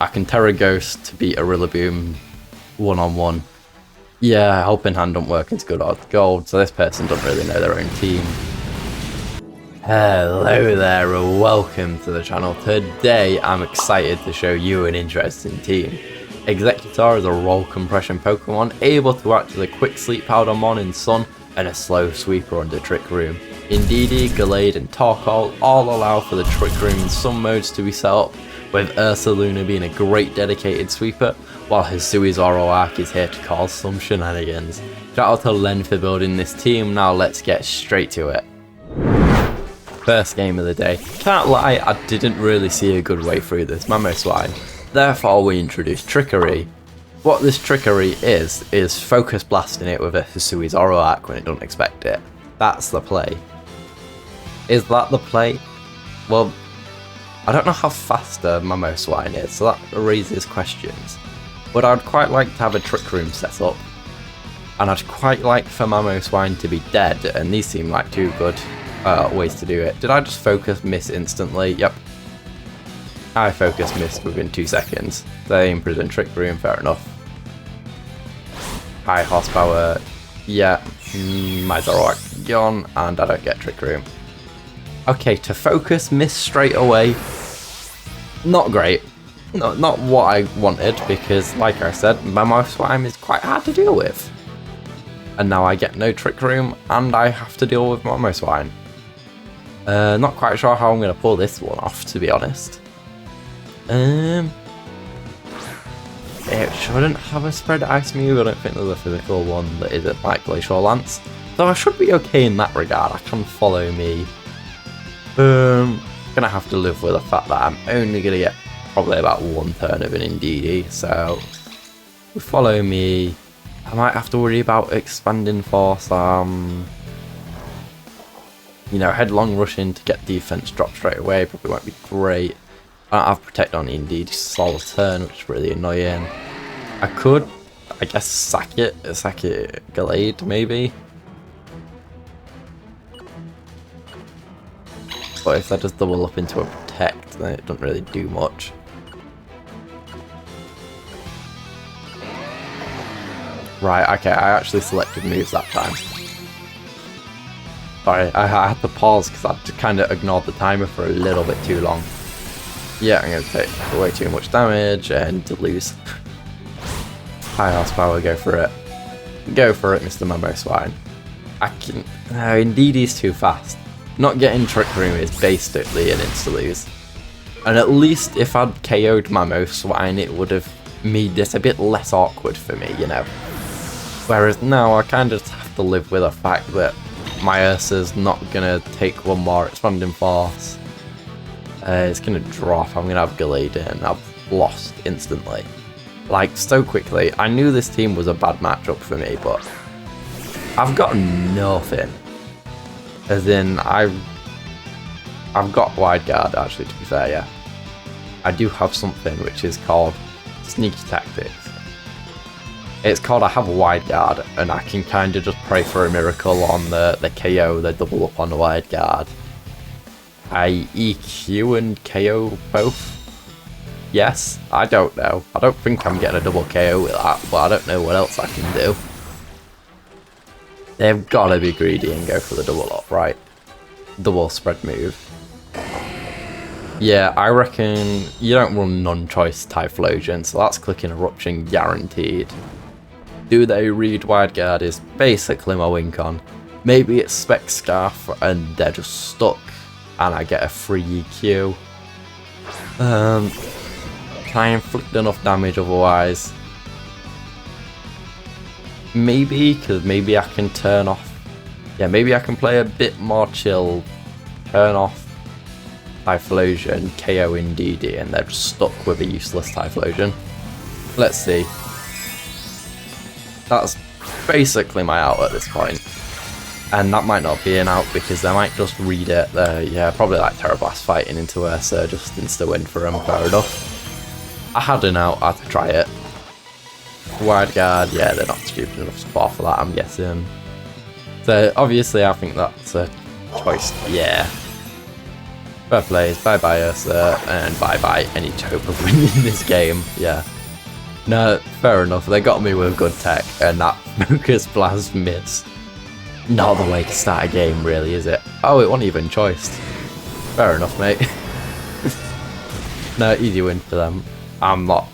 I can Terra Ghost to beat a Rillaboom one-on-one. Yeah, Helping Hand don't work into good odds gold, so this person doesn't really know their own team. Hello there and welcome to the channel. Today I'm excited to show you an interesting team. Exeggutor is a roll compression Pokemon able to act as a quick sleep powder mon in Sun and a slow sweeper under Trick Room. Indeedee, Gallade and Torkoal all allow for the Trick Room in some modes to be set up, with Ursaluna being a great dedicated sweeper, while Hisui's Zoroark is here to cause some shenanigans. Shout out to Len for building this team. Now let's get straight to it. First game of the day. Can't lie, I didn't really see a good way through this Mamoswine. Therefore we introduced Trickery. What this Trickery is focus blasting it with a Hisui's Zoroark when it doesn't expect it. That's the play. Is that the play? Well, I don't know how fast a Mamoswine is, so that raises questions. But I'd quite like to have a Trick Room set up. And I'd quite like for Mamoswine to be dead, and these seem like two good ways to do it. Did I just focus miss instantly? Yep. I focus missed within 2 seconds. They imprison Trick Room, fair enough. High horsepower, yeah. My Zoroark gone, and I don't get Trick Room. Okay, to focus miss straight away, not great. Not what I wanted, because like I said, Mamoswine is quite hard to deal with. And now I get no Trick Room, and I have to deal with Mamoswine. Not quite sure how I'm going to pull this one off, to be honest. It shouldn't have a spread ice move. I don't think there's a physical one that isn't like Glacial Lance. So I should be okay in that regard. I can follow me. Gonna have to live with the fact that I'm only gonna get probably about one turn of an Indeedee. So with Follow Me, I might have to worry about expanding force. You know, headlong rushing to get defense drop straight away probably won't be great. I don't have Protect on Indeed, slow turn, which is really annoying. I could, I guess, sack it Gallade, maybe. But if that does double up into a Protect, then it doesn't really do much. Right, okay, I actually selected moves that time. Sorry, I had to pause because I just kind of ignored the timer for a little bit too long. Yeah, I'm going to take way too much damage and to lose. High horsepower, go for it. Go for it, Mr. Mamoswine. I can... No, Indeedee's too fast. Not getting Trick Room is basically an insta-lose. And at least if I'd KO'd Mamoswine, it would have made this a bit less awkward for me, you know. Whereas now, I kind of just have to live with the fact that my Ursa's not going to take one more Expanding Force. It's going to drop, I'm going to have Gallade and I've lost instantly. Like, so quickly. I knew this team was a bad matchup for me, but I've got nothing. As in, I've got Wide Guard, actually, to be fair, yeah. I do have something which is called Sneaky Tactics. It's called I have a Wide Guard, and I can kind of just pray for a miracle on the KO, the double up on the Wide Guard. I EQ and KO both? Yes? I don't know. I don't think I'm getting a double KO with that, but I don't know what else I can do. They've got to be greedy and go for the double up, right? Double spread move. Yeah, I reckon you don't run non-choice Typhlosion, so that's clicking Eruption guaranteed. Do they read Wide Guard is basically my win con. Maybe it's Spec Scarf and they're just stuck and I get a free EQ. Can I inflict enough damage otherwise? Maybe, because maybe I can turn off. Yeah, maybe I can play a bit more chill. Turn off Typhlosion, KO Indeedee, and they're just stuck with a useless Typhlosion. Let's see. That's basically my out at this point. And that might not be an out because they might just read it. Yeah, probably like Terra Blast fighting into Ursa, just insta-win for them, fair enough. I had an out, I had to try it. Wide Guard, yeah, they're not stupid enough to fall for that, I'm guessing. So obviously I think that's a choice, yeah. Fair plays, bye-bye Ursa, and bye-bye any hope of winning this game, yeah. No, fair enough, they got me with good tech, and that Focus Blast miss. Not the way to start a game, really, is it? Oh, it wasn't even choiced. Fair enough, mate. No, easy win for them. I'm not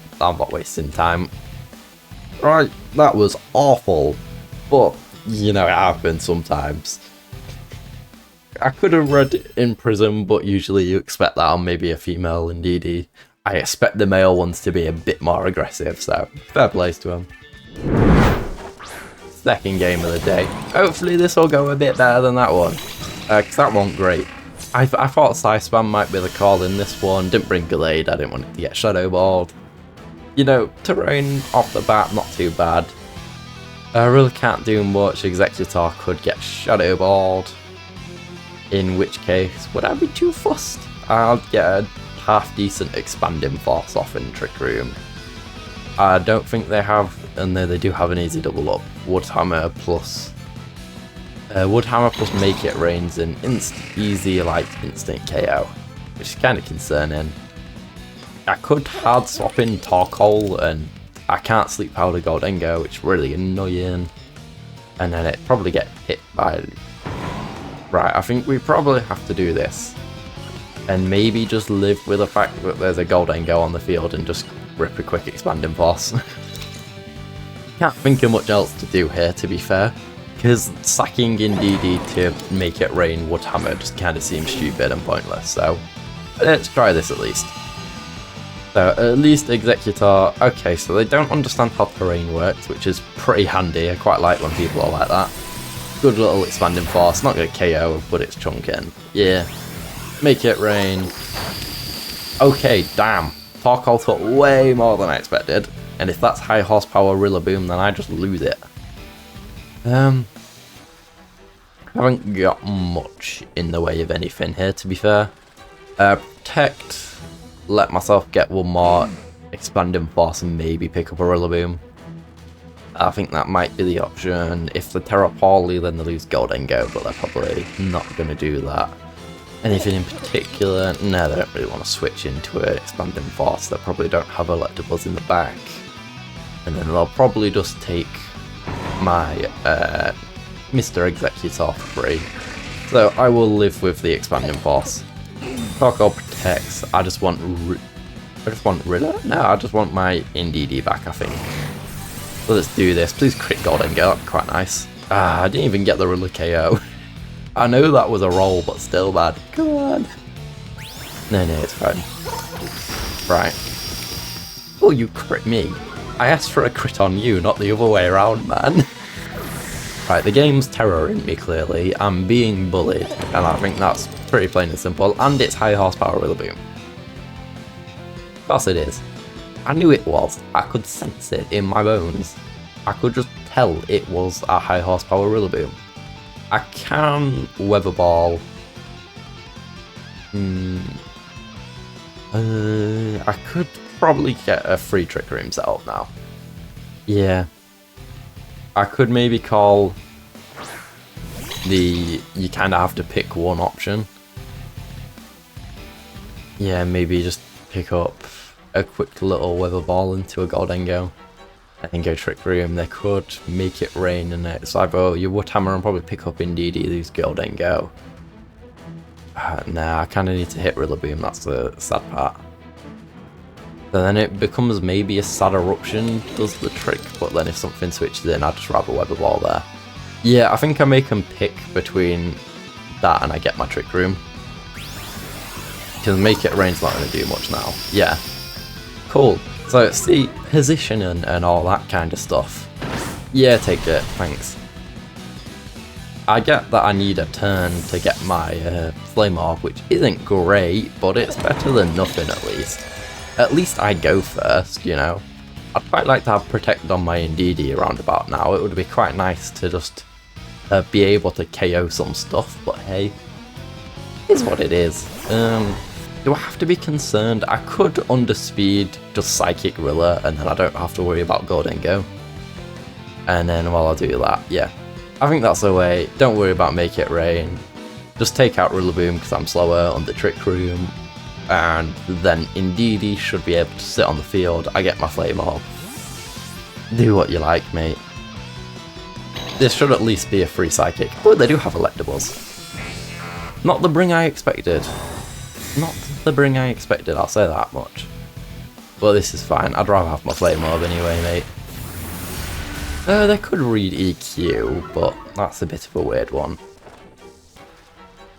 wasting time. Right, that was awful, but, you know, it happens sometimes. I could have read in Prism, but usually you expect that on maybe a female in DD. I expect the male ones to be a bit more aggressive, so fair plays to them. Second game of the day. Hopefully this will go a bit better than that one, because that wasn't great. I thought Side Spam might be the call in this one. Didn't bring Gallade, I didn't want it to get Shadow Balled. You know, terrain off the bat, not too bad. I really can't do much. Exeggutor could get Shadow Balled. In which case, would I be too fussed? I'll get a half decent Expanding Force off in Trick Room. I don't think they have, and they do have an easy double up. Woodhammer plus Make It Rain's an easy like instant KO, which is kind of concerning. I could hard swap in Torkoal, and I can't Sleep Powder Goldengo, which is really annoying. And then it probably get hit by. Right, I think we probably have to do this. And maybe just live with the fact that there's a Goldengo on the field and just rip a quick Expanding Force. Can't think of much else to do here, to be fair. Because sacking in DD to Make It Rain Woodhammer just kind of seems stupid and pointless, so let's try this at least. So, at least Exeggutor. Okay, so they don't understand how terrain works, which is pretty handy. I quite like when people are like that. Good little Expanding Force, not going to KO, but it's chunking. Yeah. Make It Rain. Okay, damn. Torkoal took way more than I expected. And if that's high horsepower Rillaboom, then I just lose it. Haven't got much in the way of anything here, to be fair. Protect. Let myself get one more Expanding Force and maybe pick up a Rillaboom. I think that might be the option. If they Terra Poorly, then they lose Goldengo, but they're probably not going to do that. Anything in particular? No, they don't really want to switch into an Expanding Force. They probably don't have Electabuzz in the back. And then they'll probably just take my Mr. Exeggutor for free. So I will live with the Expanding Force. Torkoal protects. I just want Rilla? No, I just want my InDD back, I think. So let's do this. Please crit Goldengo, that'd be quite nice. Ah, I didn't even get the Rilla KO. I know that was a roll, but still bad. Come on. No, it's fine. Right. Oh, you crit me. I asked for a crit on you, not the other way around, man. Right, the game's terroring me, clearly. I'm being bullied, and I think that's pretty plain and simple. And it's high horsepower Rillaboom. Of course it is. I knew it was. I could sense it in my bones. I could just tell it was a high horsepower Rillaboom. I can Weather Ball. I could probably get a free Trick Room set up now. Yeah. I could maybe call you kind of have to pick one option. Yeah, maybe just pick up a quick little Weather Ball into a Goldengo and then go Trick Room. They could Make It Rain, and it's either your Woodhammer and probably pick up InDD, lose Goldengo. Nah, I kind of need to hit Rillaboom, that's the sad part. So then it becomes maybe a sad Eruption does the trick, but then if something switches in, I'd just rather Weather Ball there. Yeah, I think I make them pick between that and I get my Trick Room. Because Make It Rain's not going to do much now. Yeah. Cool. So see, position and all that kind of stuff. Yeah, take it, thanks. I get that I need a turn to get my Flame Orb, which isn't great, but it's better than nothing at least. At least I go first, you know. I'd quite like to have Protect on my InDD around about now. It would be quite nice to just be able to KO some stuff, but hey, it's what it is. Do I have to be concerned? I could underspeed just Psychic Rilla, and then I don't have to worry about Goldengo. And then while I do that, yeah. I think that's the way. Don't worry about Make It Rain. Just take out Rillaboom because I'm slower on the Trick Room, and then Indeedee should be able to sit on the field. I get my Flame Orb. Do what you like, mate. This should at least be a free Psychic. Oh, they do have Electables. Not the bring I expected. Not the bring I expected, I'll say that much. But this is fine. I'd rather have my Flame Orb anyway, mate. They could read EQ, but that's a bit of a weird one.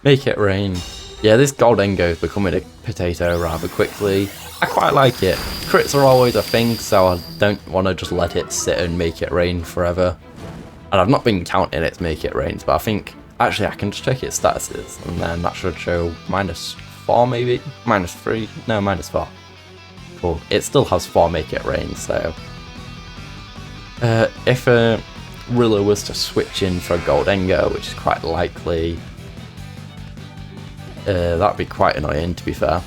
Make it rain. Yeah, this Goldengo is becoming a potato rather quickly. I quite like it. Crits are always a thing, so I don't want to just let it sit and make it rain forever. And I've not been counting its make it rains, but I think actually I can just check its statuses, and then that should show -4 maybe? -3? No, -4. Cool. It still has 4 make it rain, so... if a Rilla was to switch in for a Goldengo, which is quite likely, that'd be quite annoying, to be fair.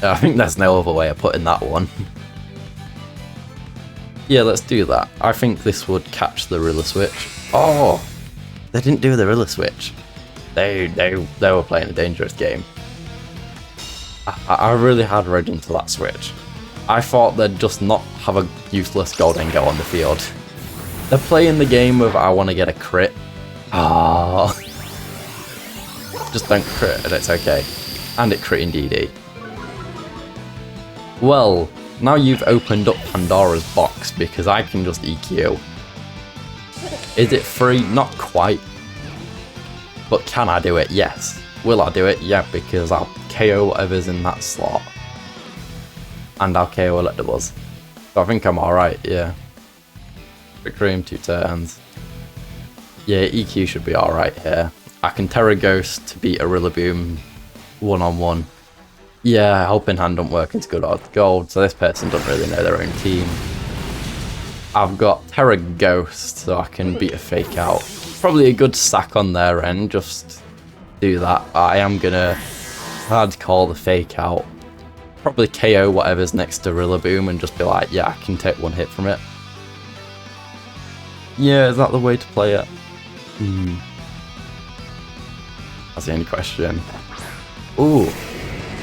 I think there's no other way of putting that one. Yeah, let's do that. I think this would catch the Rilla switch. Oh! They didn't do the Rilla switch. They were playing a dangerous game. I really had read into that switch. I thought they'd just not have a useless Goldengo on the field. They're playing the game with I want to get a crit. Ah. Just don't crit and it's okay. And it crit Indeedee. Well, now you've opened up Pandora's box because I can just EQ. Is it free? Not quite. But can I do it? Yes. Will I do it? Yeah, because I'll KO whatever's in that slot. And I'll KO Electables. So I think I'm alright, yeah. Trick Room, 2 turns. Yeah, EQ should be alright here. I can Terra Ghost to beat a Rillaboom one-on-one. Yeah, Helping Hand don't work into good odds gold, so this person doesn't really know their own team. I've got Terra Ghost, so I can beat a Fake Out. Probably a good sack on their end, just do that. I am gonna hard call the Fake Out. Probably KO whatever's next to Rillaboom and just be like, yeah, I can take one hit from it. Yeah, is that the way to play it? That's the only question. Ooh.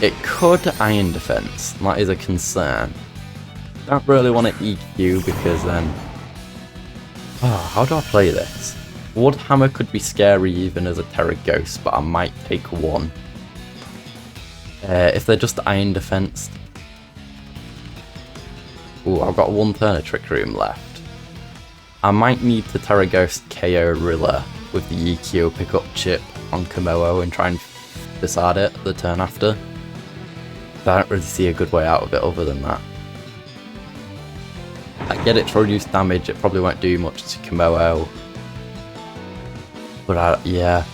It could Iron Defense, that is a concern. Don't really want to EQ because then... Oh, how do I play this? Wood Hammer could be scary even as a Terra Ghost, but I might take one. If they're just Iron Defense... Ooh, I've got 1 turn of Trick Room left. I might need to Terra Ghost KO Rilla with the EQ, pick up Chip on Komodo and try and discard it the turn after. I don't really see a good way out of it other than that. I get it to reduce damage, it probably won't do much to Komodo. But yeah,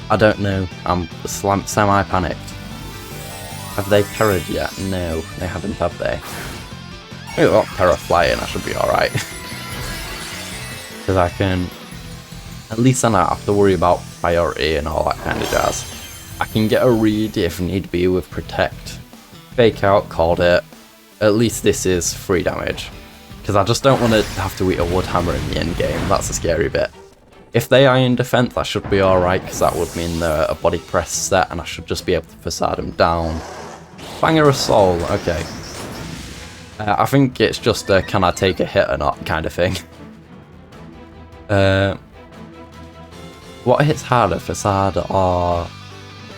I don't know, I'm semi-panicked. Have they Terra'd yet? No, they haven't, have they? Maybe I've got Terra Flying, I should be alright. Because I can... At least I don't have to worry about priority and all that kind of jazz. I can get a read if need be with Protect. Fake Out, called it. At least this is free damage. Because I just don't want to have to eat a Wood Hammer in the end game, that's the scary bit. If they Iron Defense, I should be alright, because that would mean they're a body press set and I should just be able to facade them down. Banger of Soul, okay. I think it's just a can I take a hit or not kind of thing. What hits harder, Facade or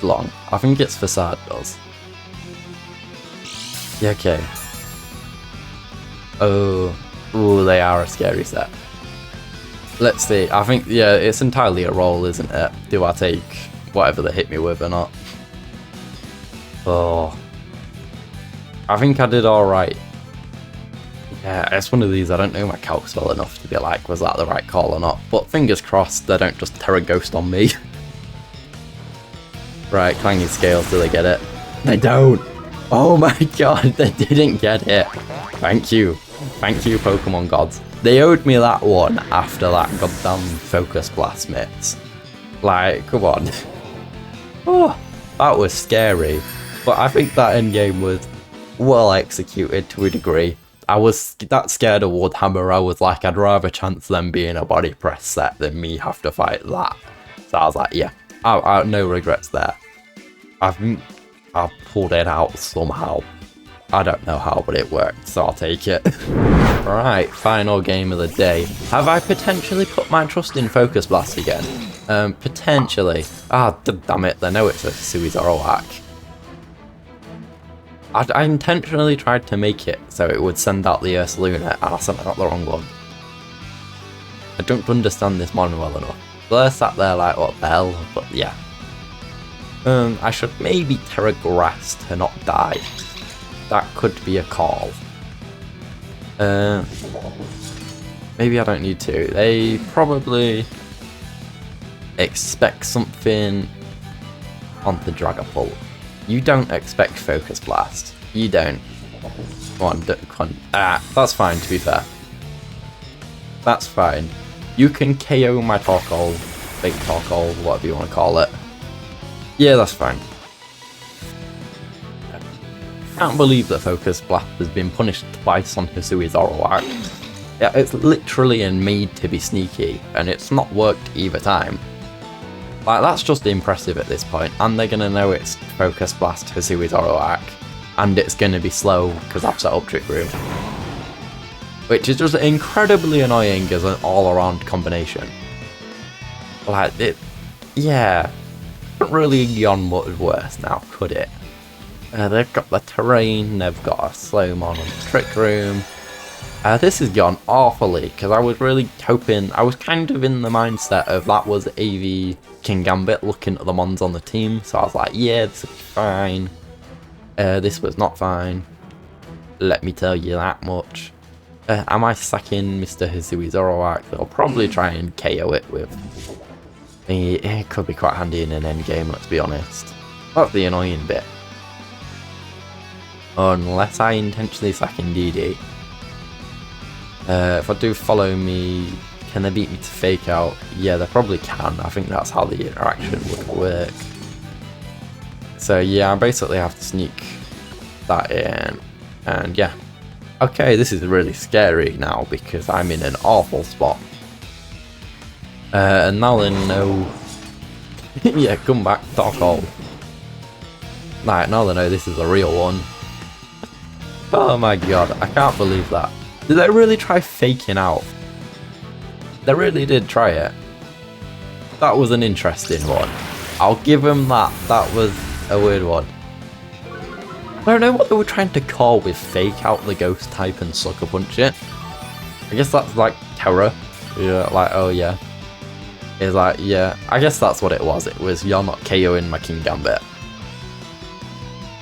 Long? I think it's Facade does. Yeah, okay. Oh, ooh, they are a scary set. Let's see, I think, yeah, it's entirely a roll, isn't it? Do I take whatever they hit me with or not? Oh. I think I did alright. Yeah, it's one of these, I don't know my calcs well enough to be like, was that the right call or not? But fingers crossed they don't just Terra Ghost on me. Right, clanging scales, do they get it? They don't! Oh my god, they didn't get it! Thank you. Thank you, Pokemon gods. They owed me that one after that goddamn Focus Blast miss. Like, come on. Oh, that was scary. But I think that endgame was well executed to a degree. I was that scared of Wood Hammer, I was like, I'd rather chance them being a body press set than me have to fight that. So I was like, yeah, No regrets there. I've pulled it out somehow. I don't know how, but it worked, so I'll take it. Right, final game of the day. Have I potentially put my trust in Focus Blast again? Potentially. Damn it, I know it's a Suizoroark. I intentionally tried to make it so it would send out the Ursaluna, and I sent out the wrong one. I don't understand this mon well enough. So they're sat there like, what the hell? But yeah. I should maybe Terra Grass to not die. That could be a call. Maybe I don't need to. They probably expect something on the Dragapult. You don't expect Focus Blast. You don't. Come on. That's fine, to be fair. That's fine. You can KO my Torkoal, fake Torkoal, whatever you want to call it. Yeah, that's fine. Can't believe that Focus Blast has been punished twice on Hisui Zoroark. Yeah, it's literally made to be sneaky, and it's not worked either time. Like, that's just impressive at this point, and they're gonna know it's Focus Blast Hisui Zoroark, and it's gonna be slow because I've set up Trick Room. Which is just incredibly annoying as an all-around combination. Like, yeah, couldn't really gone much worse now, could it? They've got the terrain, they've got a Slowmon and Trick Room. This has gone awfully, because I was really hoping, I was kind of in the mindset of that was AV King Gambit looking at the mons on the team, so I was like, yeah, this will be fine. This was not fine. Let me tell you that much. Am I sacking Mr. Hisui Zoroark? They'll probably try and KO it with... It could be quite handy in an endgame, let's be honest. That's the annoying bit. Unless I intentionally sack Indeedee. If I do follow me, can they beat me to fake out? Yeah, they probably can. I think that's how the interaction would work. So yeah, I basically have to sneak that in. And yeah. Okay, this is really scary now because I'm in an awful spot. And now they know... yeah, come back, Torkoal. Right, now they know this is a real one. Oh my god, I can't believe that. Did they really try faking out? They really did try it. That was an interesting one. I'll give them that. That was a weird one. I don't know what they were trying to call with fake out the ghost type and sucker punch it. I guess that's like terror. Yeah, like, oh yeah. It's like, yeah, I guess that's what it was. It was, you're not KOing my King Gambit.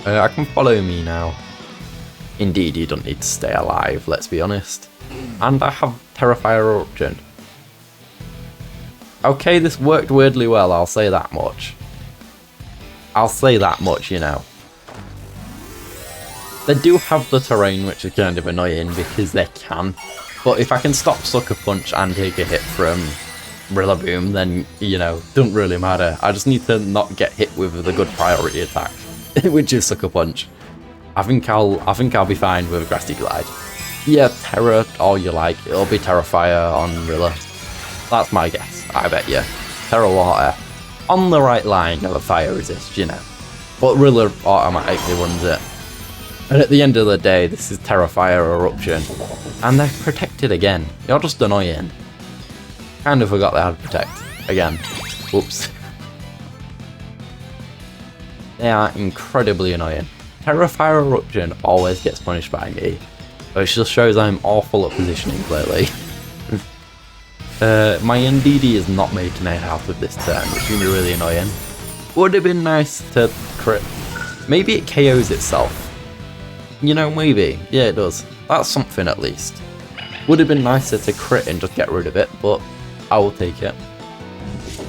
I can follow me now. Indeed, you don't need to stay alive, let's be honest. And I have Terrifier Eruption. Okay, this worked weirdly well, I'll say that much. I'll say that much, you know. They do have the terrain, which is kind of annoying because they can. But if I can stop Sucker Punch and take a hit from Rillaboom, then, you know, doesn't really matter. I just need to not get hit with the good priority attack, which is Sucker Punch. I think I'll be fine with Grassy Glide. Yeah, Terra, all you like. It'll be Terra Fire on Rilla. That's my guess, I bet you. Terra Water. On the right line of a Fire Resist, you know. But Rilla automatically runs it. And at the end of the day, this is Terra Fire Eruption. And they're protected again. You're just annoying. Kind of forgot they had Protect. Again. Whoops. They are incredibly annoying. Terra Fire Eruption always gets punished by me, which just shows I'm awful at positioning clearly. My Indeedee is not making it out of this turn, which would be really annoying. Would have been nice to crit. Maybe it KOs itself. You know, maybe. Yeah, it does. That's something at least. Would have been nicer to crit and just get rid of it, but I will take it.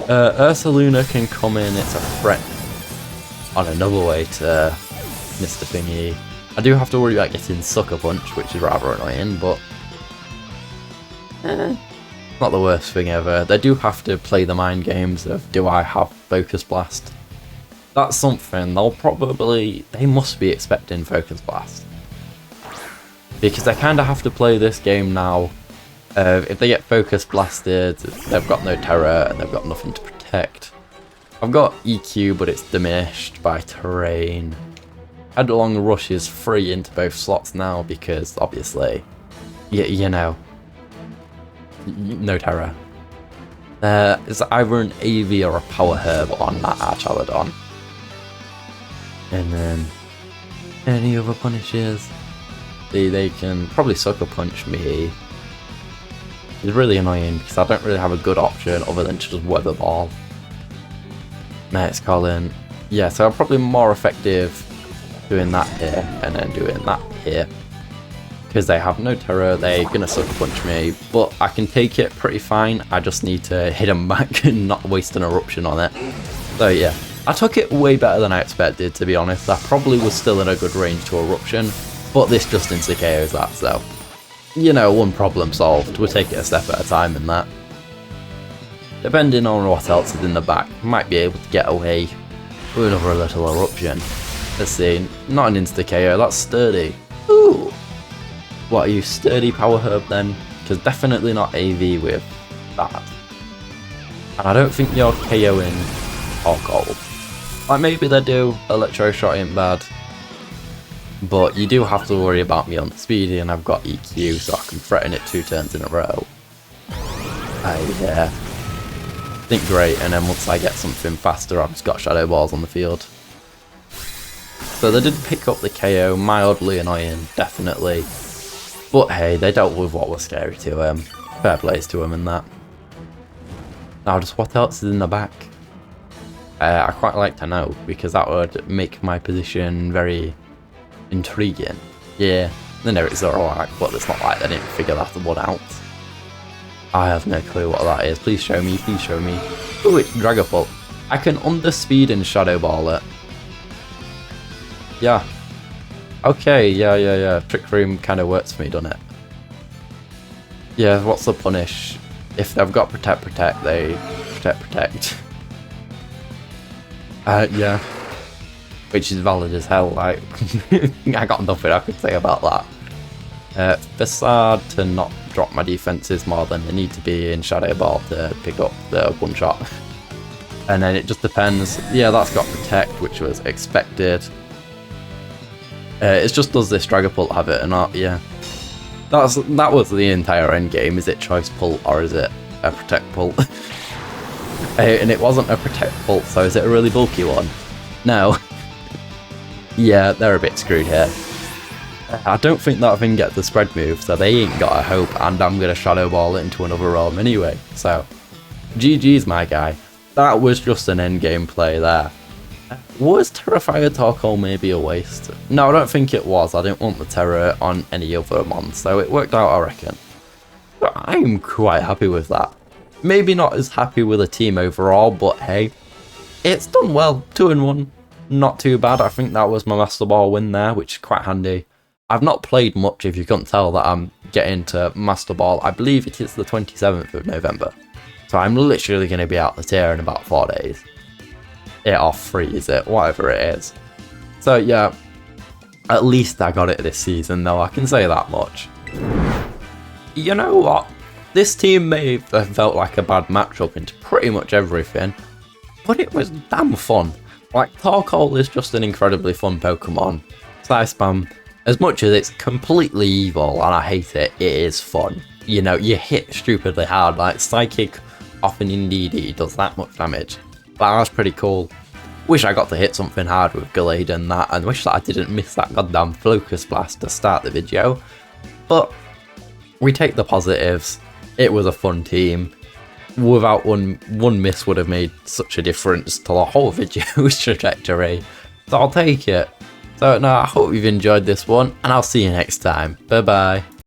Ursaluna can come in, it's a threat on another way to Mr. Thingy. I do have to worry about getting Sucker Punch, which is rather annoying, but not the worst thing ever. They do have to play the mind games of, do I have Focus Blast? That's something they must be expecting Focus Blast. Because they kind of have to play this game now. If they get Focus Blasted, they've got no Terror and they've got nothing to protect. I've got EQ, but it's diminished by terrain. Headlong Rush is free into both slots now because, obviously, you know, no terror. There is either an AV or a Power Herb on that Archaladon. And then any other punishes? They can probably Sucker Punch me. It's really annoying because I don't really have a good option other than to just Weather Ball. It's Colin. Yeah, so I'm probably more effective doing that here and then doing that here. Because they have no terror, they're gonna Sucker Punch me, but I can take it pretty fine. I just need to hit them back and not waste an eruption on it. So yeah, I took it way better than I expected, to be honest. I probably was still in a good range to eruption, but this just insta-KOs that, so you know, one problem solved. We'll take it a step at a time in that. Depending on what else is in the back, might be able to get away with another little eruption. Let's see, not an insta-KO, that's sturdy. Ooh! What, are you sturdy Power Herb then? Because definitely not AV with that. And I don't think you're KOing Torkoal. Like maybe they do, Electroshot ain't bad. But you do have to worry about me on the speedy, and I've got EQ, so I can threaten it 2 turns in a row. Yeah. I think great, and then once I get something faster, I've just got Shadow Balls on the field. So they did pick up the KO, mildly annoying, definitely. But hey, they dealt with what was scary to him. Fair plays to him in that. Now, just what else is in the back? I quite like to know, because that would make my position very intriguing. Yeah, the notes are alright, but it's not like they didn't figure that one out. I have no clue what that is. Please show me, please show me. Oh, it's Dragapult. I can underspeed and Shadow Ball it. Yeah. Okay, yeah. Trick Room kind of works for me, doesn't it? Yeah, what's the punish? If they've got Protect, they Protect. Yeah. Which is valid as hell, like, I got nothing I could say about that. Facade to not drop my defenses more than they need to be in Shadow Ball to pick up the one shot. And then it just depends. Yeah, that's got Protect, which was expected. It just does this Dragapult have it or not, yeah. That was the entire end game. Is it Choice Pult or is it a Protect Pult? And it wasn't a Protect Pult, so is it a really bulky one? No. Yeah, they're a bit screwed here. I don't think that thing gets the spread move, so they ain't got a hope, and I'm going to Shadow Ball it into another realm anyway. So, GG's my guy. That was just an endgame play there. Was Terrifier Torkoal maybe a waste? No, I don't think it was. I didn't want the Terror on any other mon, so it worked out, I reckon. But I'm quite happy with that. Maybe not as happy with the team overall, but hey, it's done well. 2-1. Not too bad. I think that was my Master Ball win there, which is quite handy. I've not played much, if you couldn't tell that I'm getting to Master Ball. I believe it is the 27th of November. So I'm literally going to be out the tier in about 4 days. It or 3, is it? Whatever it is. So yeah, at least I got it this season though, I can say that much. You know what? This team may have felt like a bad matchup into pretty much everything, but it was damn fun. Like, Torkoal is just an incredibly fun Pokemon. Side Spam, as much as it's completely evil and I hate it, it is fun. You know, you hit stupidly hard, like Psychic off an Indeedee does that much damage. That was pretty cool. Wish I got to hit something hard with Gallade and that, and wish that I didn't miss that goddamn Focus Blast to start the video. But we take the positives. It was a fun team. Without one miss would have made such a difference to the whole video's trajectory. So I'll take it. So no, I hope you've enjoyed this one, and I'll see you next time. Bye bye.